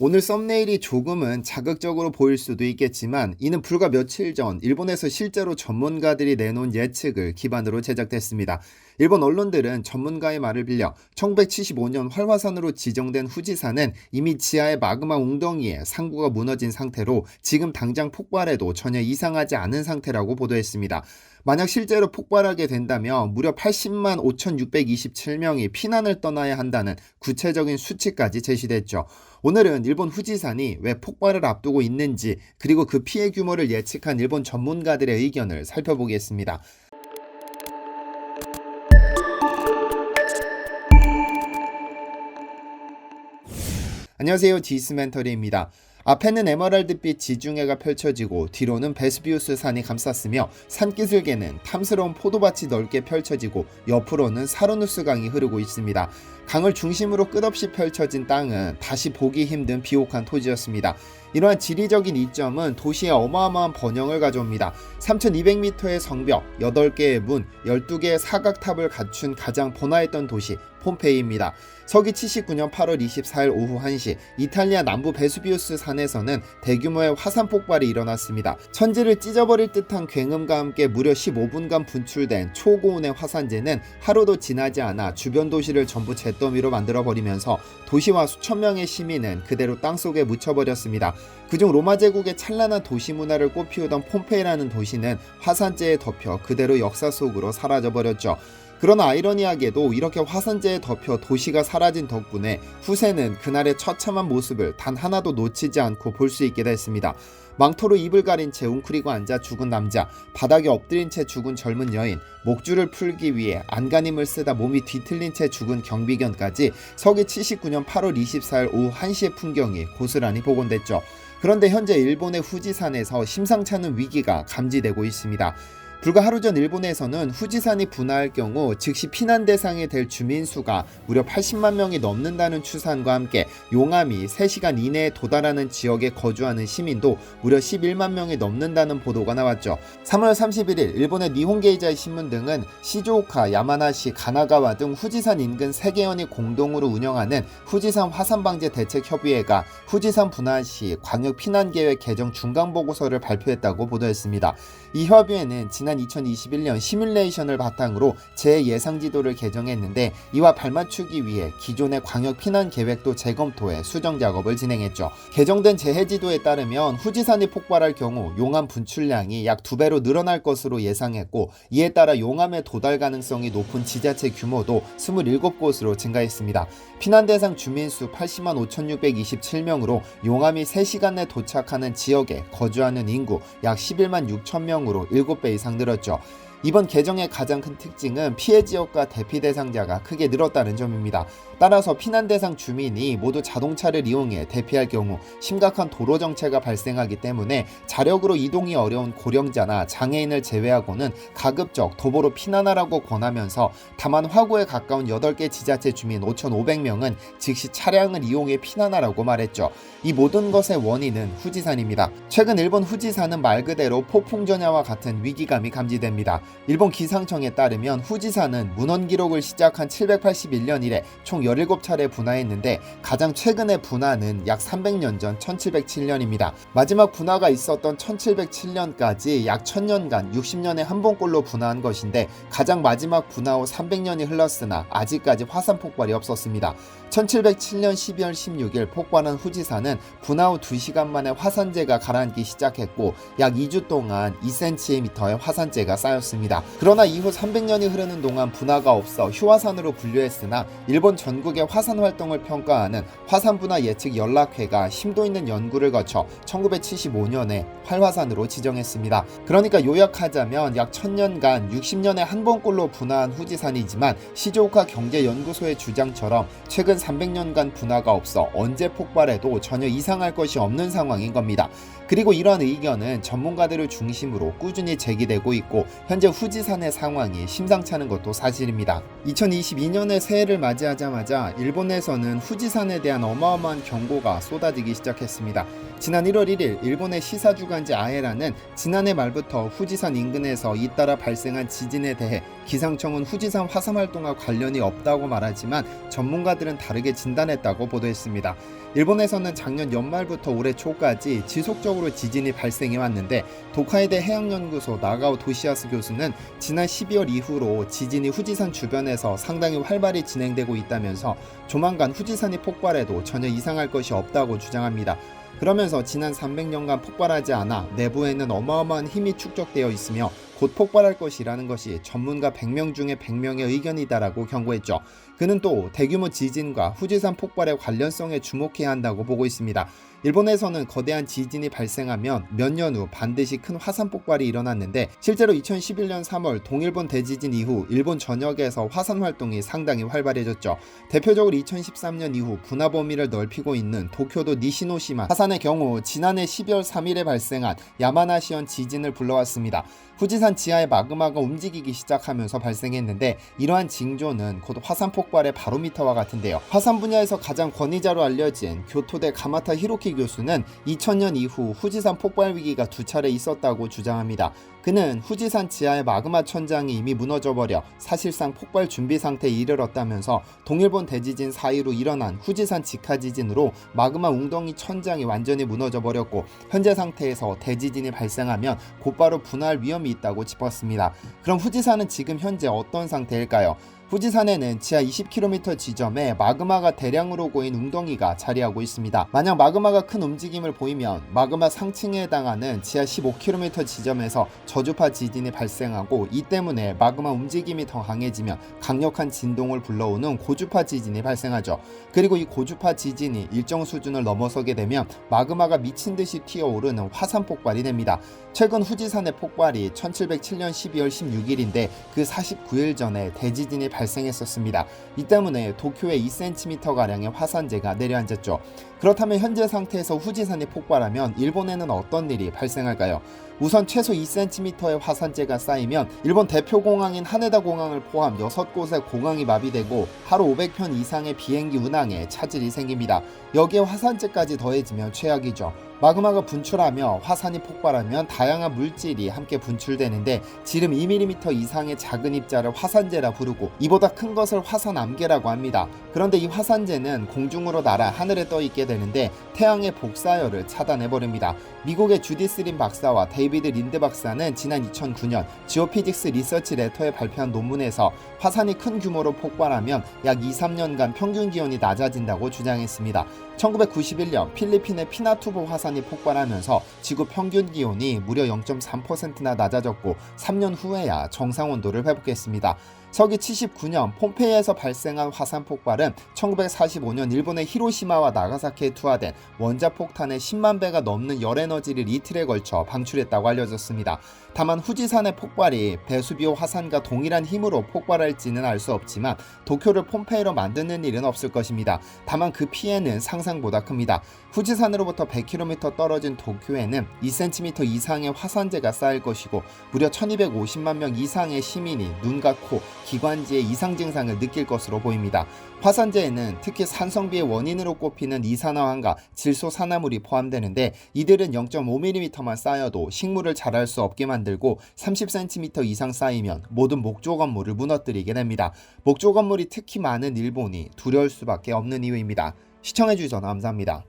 오늘 썸네일이 조금은 자극적으로 보일 수도 있겠지만 이는 불과 며칠 전 일본에서 실제로 전문가들이 내놓은 예측을 기반으로 제작됐습니다. 일본 언론들은 전문가의 말을 빌려 1975년 활화산으로 지정된 후지산은 이미 지하의 마그마 웅덩이에 상부가 무너진 상태로 지금 당장 폭발해도 전혀 이상하지 않은 상태라고 보도했습니다. 만약 실제로 폭발하게 된다면 무려 80만 5,627명이 피난을 떠나야 한다는 구체적인 수치까지 제시됐죠. 오늘은 일본 후지산이 왜 폭발을 앞두고 있는지, 그리고 그 피해 규모를 예측한 일본 전문가들의 의견을 살펴보겠습니다. 안녕하세요, 디스멘터리입니다. 앞에는 에메랄드빛 지중해가 펼쳐지고 뒤로는 베스비우스 산이 감쌌으며 산기슭에는 탐스러운 포도밭이 넓게 펼쳐지고 옆으로는 사르누스 강이 흐르고 있습니다. 강을 중심으로 끝없이 펼쳐진 땅은 다시 보기 힘든 비옥한 토지였습니다. 이러한 지리적인 이점은 도시에 어마어마한 번영을 가져옵니다. 3200m의 성벽, 8개의 문, 12개의 사각탑을 갖춘 가장 번화했던 도시 폼페이입니다. 서기 79년 8월 24일 오후 1시 이탈리아 남부 베수비우스 산에서는 대규모의 화산 폭발이 일어났습니다. 천지를 찢어버릴 듯한 굉음과 함께 무려 15분간 분출된 초고온의 화산재는 하루도 지나지 않아 주변 도시를 전부 잿더미로 만들어버리면서 도시와 수천 명의 시민은 그대로 땅속에 묻혀버렸습니다. 그중 로마 제국의 찬란한 도시 문화를 꽃피우던 폼페이라는 도시는 화산재에 덮여 그대로 역사 속으로 사라져버렸죠. 그러나 아이러니하게도 이렇게 화산재에 덮여 도시가 사라진 덕분에 후세는 그날의 처참한 모습을 단 하나도 놓치지 않고 볼 수 있게 됐습니다. 망토로 입을 가린 채 웅크리고 앉아 죽은 남자, 바닥에 엎드린 채 죽은 젊은 여인, 목줄을 풀기 위해 안간힘을 쓰다 몸이 뒤틀린 채 죽은 경비견까지 서기 79년 8월 24일 오후 1시의 풍경이 고스란히 복원됐죠. 그런데 현재 일본의 후지산에서 심상치 않은 위기가 감지되고 있습니다. 불과 하루 전 일본에서는 후지산이 분화할 경우 즉시 피난 대상이 될 주민 수가 무려 80만 명이 넘는다는 추산과 함께 용암이 3시간 이내에 도달하는 지역에 거주하는 시민도 무려 11만 명이 넘는다는 보도가 나왔죠. 3월 31일 일본의 니혼게이자이 신문 등은 시즈오카, 야마나시, 가나가와 등 후지산 인근 3개현이 공동으로 운영하는 후지산 화산방제 대책협의회가 후지산 분화 시 광역 피난계획 개정 중간보고서를 발표했다고 보도했습니다. 이 협의회는 지난 2021년 시뮬레이션을 바탕으로 재예상지도를 개정했는데 이와 발맞추기 위해 기존의 광역 피난 계획도 재검토해 수정 작업을 진행했죠. 개정된 재해지도에 따르면 후지산이 폭발할 경우 용암 분출량이 약 2배로 늘어날 것으로 예상했고 이에 따라 용암의 도달 가능성이 높은 지자체 규모도 27곳으로 증가했습니다. 피난 대상 주민수 80만 5,627명으로 용암이 3시간 내 도착하는 지역에 거주하는 인구 약 11만 6천 명으로 7배 이상 늘었죠. 이번 개정의 가장 큰 특징은 피해 지역과 대피 대상자가 크게 늘었다는 점입니다. 따라서 피난 대상 주민이 모두 자동차를 이용해 대피할 경우 심각한 도로 정체가 발생하기 때문에 자력으로 이동이 어려운 고령자나 장애인을 제외하고는 가급적 도보로 피난하라고 권하면서 다만 화구에 가까운 8개 지자체 주민 5,500명은 즉시 차량을 이용해 피난하라고 말했죠. 이 모든 것의 원인은 후지산입니다. 최근 일본 후지산은 말 그대로 폭풍 전야와 같은 위기감이 감지됩니다. 일본 기상청에 따르면 후지산은 문헌 기록을 시작한 781년 이래 총 17차례 분화했는데 가장 최근의 분화는 약 300년 전 1707년입니다. 마지막 분화가 있었던 1707년까지 약 1000년간 60년에 한 번꼴로 분화한 것인데 가장 마지막 분화 후 300년이 흘렀으나 아직까지 화산 폭발이 없었습니다. 1707년 12월 16일 폭발한 후지산은 분화 후 2시간 만에 화산재가 가라앉기 시작했고 약 2주 동안 2cm의 화산재가 쌓였습니다. 그러나 이후 300년이 흐르는 동안 분화가 없어 휴화산으로 분류했으나 일본 전국의 화산 활동을 평가하는 화산분화 예측 연락회가 심도 있는 연구를 거쳐 1975년에 활화산으로 지정했습니다. 그러니까 요약하자면 약 1000년간 60년에 한 번꼴로 분화한 후지산이지만 시즈오카 경제연구소의 주장처럼 최근 300년간 분화가 없어 언제 폭발해도 전혀 이상할 것이 없는 상황인 겁니다. 그리고 이러한 의견은 전문가들을 중심으로 꾸준히 제기되고 있고 현재 후지산의 상황이 심상치 않은 것도 사실입니다. 2022년의 새해를 맞이하자마자 일본에서는 후지산에 대한 어마어마한 경고가 쏟아지기 시작했습니다. 지난 1월 1일 일본의 시사주간지 아에라는 지난해 말부터 후지산 인근에서 잇따라 발생한 지진에 대해 기상청은 후지산 화산 활동과 관련이 없다고 말하지만 전문가들은 다르게 진단했다고 보도했습니다. 일본에서는 작년 연말부터 올해 초까지 지속적으로 지진이 발생해 왔는데 도카이대 해양연구소 나가오 도시야스 교수는 지난 12월 이후로 지진이 후지산 주변에서 상당히 활발히 진행되고 있다면서 조만간 후지산이 폭발해도 전혀 이상할 것이 없다고 주장합니다. 그러면서 지난 300년간 폭발하지 않아 내부에는 어마어마한 힘이 축적되어 있으며 곧 폭발할 것이라는 것이 전문가 100명 중에 100명의 의견이다라고 경고했죠. 그는 또 대규모 지진과 후지산 폭발의 관련성에 주목해야 한다고 보고 있습니다. 일본에서는 거대한 지진이 발생하면 몇 년 후 반드시 큰 화산 폭발이 일어났는데 실제로 2011년 3월 동일본 대지진 이후 일본 전역에서 화산 활동이 상당히 활발해졌죠. 대표적으로 2013년 이후 분화 범위를 넓히고 있는 도쿄도 니시노시마 화산의 경우 지난해 12월 3일에 발생한 야마나시현 지진을 불러왔습니다. 후지산 지하의 마그마가 움직이기 시작하면서 발생했는데 이러한 징조는 곧 화산 폭발의 바로미터와 같은데요. 화산 분야에서 가장 권위자로 알려진 교토대 가마타 히로키 교수는 2000년 이후 후지산 폭발 위기가 2차례 있었다고 주장합니다. 그는 후지산 지하의 마그마 천장이 이미 무너져버려 사실상 폭발 준비 상태에 이르렀다면서 동일본 대지진 사이로 일어난 후지산 직하 지진으로 마그마 웅덩이 천장이 완전히 무너져버렸고 현재 상태에서 대지진이 발생하면 곧바로 분화할 위험이 있다고 짚었습니다. 그럼 후지산은 지금 현재 어떤 상태일까요? 후지산에는 지하 20km 지점에 마그마가 대량으로 고인 웅덩이가 자리하고 있습니다. 만약 마그마가 큰 움직임을 보이면 마그마 상층에 해당하는 지하 15km 지점에서 저주파 지진이 발생하고 이 때문에 마그마 움직임이 더 강해지면 강력한 진동을 불러오는 고주파 지진이 발생하죠. 그리고 이 고주파 지진이 일정 수준을 넘어서게 되면 마그마가 미친듯이 튀어오르는 화산 폭발이 됩니다. 최근 후지산의 폭발이 1707년 12월 16일인데 그 49일 전에 대지진이 발생했었습니다. 이 때문에 도쿄에 2cm가량의 화산재가 내려앉았죠. 그렇다면 현재 상태에서 후지산이 폭발하면 일본에는 어떤 일이 발생할까요? 우선 최소 2cm의 화산재가 쌓이면 일본 대표 공항인 하네다 공항을 포함 6곳의 공항이 마비되고 하루 500편 이상의 비행기 운항에 차질이 생깁니다. 여기에 화산재까지 더해지면 최악이죠. 마그마가 분출하며 화산이 폭발하면 다양한 물질이 함께 분출되는데 지름 2mm 이상의 작은 입자를 화산재라 부르고 이보다 큰 것을 화산암개라고 합니다. 그런데 이 화산재는 공중으로 날아 하늘에 떠 있게 되는데 태양의 복사열을 차단해버립니다. 미국의 주디스 린 박사와 데이비드 린드 박사는 지난 2009년 지오피직스 리서치 레터에 발표한 논문에서 화산이 큰 규모로 폭발하면 약 2-3년간 평균 기온이 낮아진다고 주장했습니다. 1991년 필리핀의 피나투보 화산이 폭발하면서 지구 평균 기온이 무려 0.3%나 낮아졌고 3년 후에야 정상 온도를 회복했습니다. 서기 79년 폼페이에서 발생한 화산 폭발은 1945년 일본의 히로시마와 나가사키에 투하된 원자폭탄의 10만 배가 넘는 열에너지를 이틀에 걸쳐 방출했다고 알려졌습니다. 다만 후지산의 폭발이 베수비오 화산과 동일한 힘으로 폭발할지는 알 수 없지만 도쿄를 폼페이로 만드는 일은 없을 것입니다. 다만 그 피해는 상상보다 큽니다. 후지산으로부터 100km 떨어진 도쿄에는 2cm 이상의 화산재가 쌓일 것이고 무려 1250만 명 이상의 시민이 눈과 코, 기관지의 이상 증상을 느낄 것으로 보입니다. 화산재에는 특히 산성비의 원인으로 꼽히는 이산화황과 질소산화물이 포함되는데 이들은 0.5mm만 쌓여도 식물을 자랄 수 없게 만들고 30cm 이상 쌓이면 모든 목조 건물을 무너뜨리게 됩니다. 목조 건물이 특히 많은 일본이 두려울 수밖에 없는 이유입니다. 시청해주셔서 감사합니다.